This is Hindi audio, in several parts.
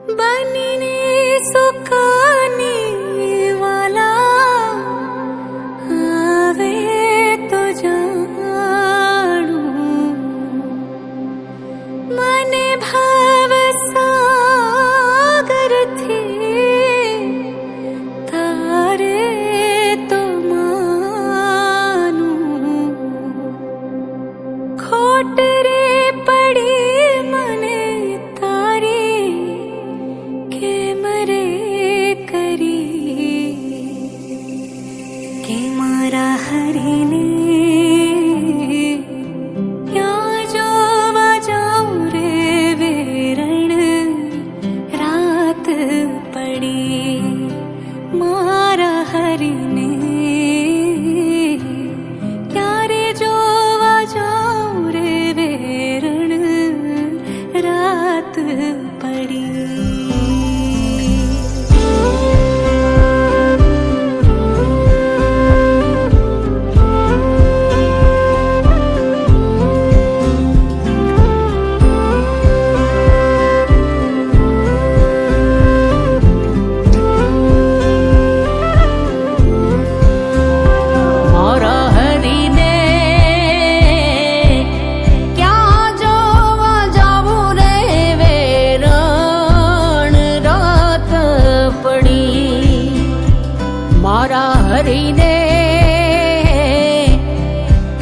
बनीने सुखाने वाला आवे तो जाणू मने भाव सागर थी तारे तो मानू खोट रे पड़ी मने तारी के मरे करी के मारा हरीने क्या जोवा जाऊं रे वेरण रात पड़ी मारा हरीने क्या रे जोवा जाऊं रे वेरण रात पड़ी। मारा हरीने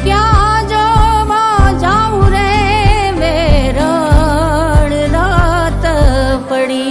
क्या जोवा जाऊं रे वेरण रात पड़ी।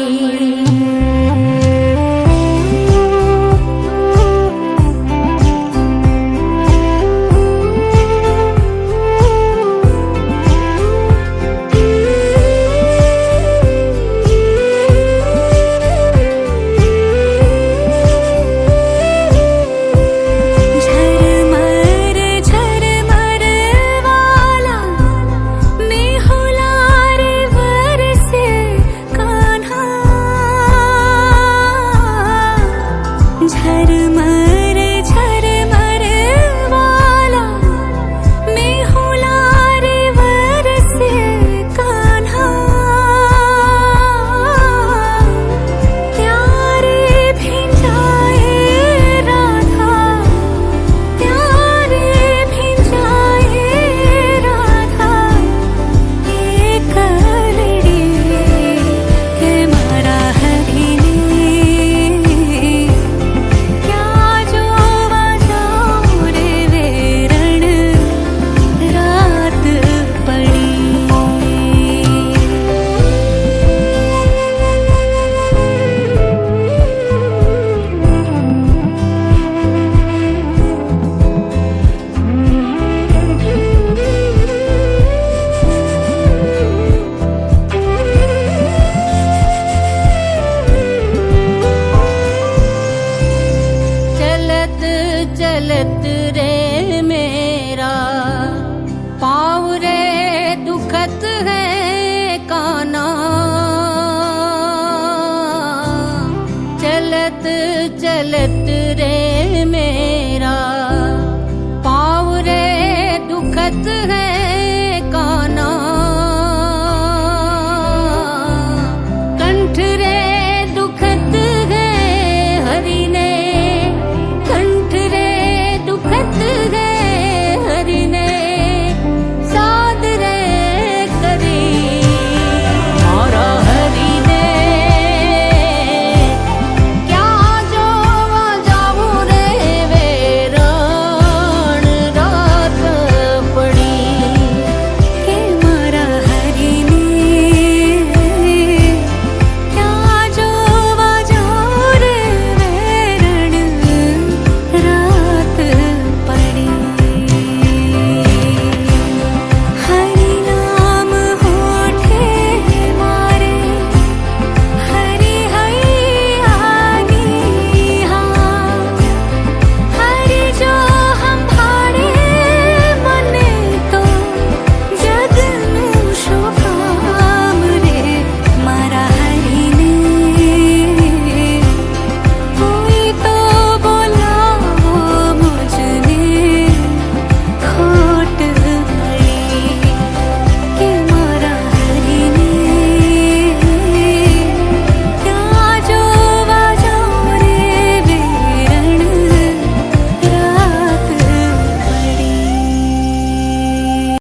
चलत रे मेरा पाँव रे दुखत है काना चलत चलत रे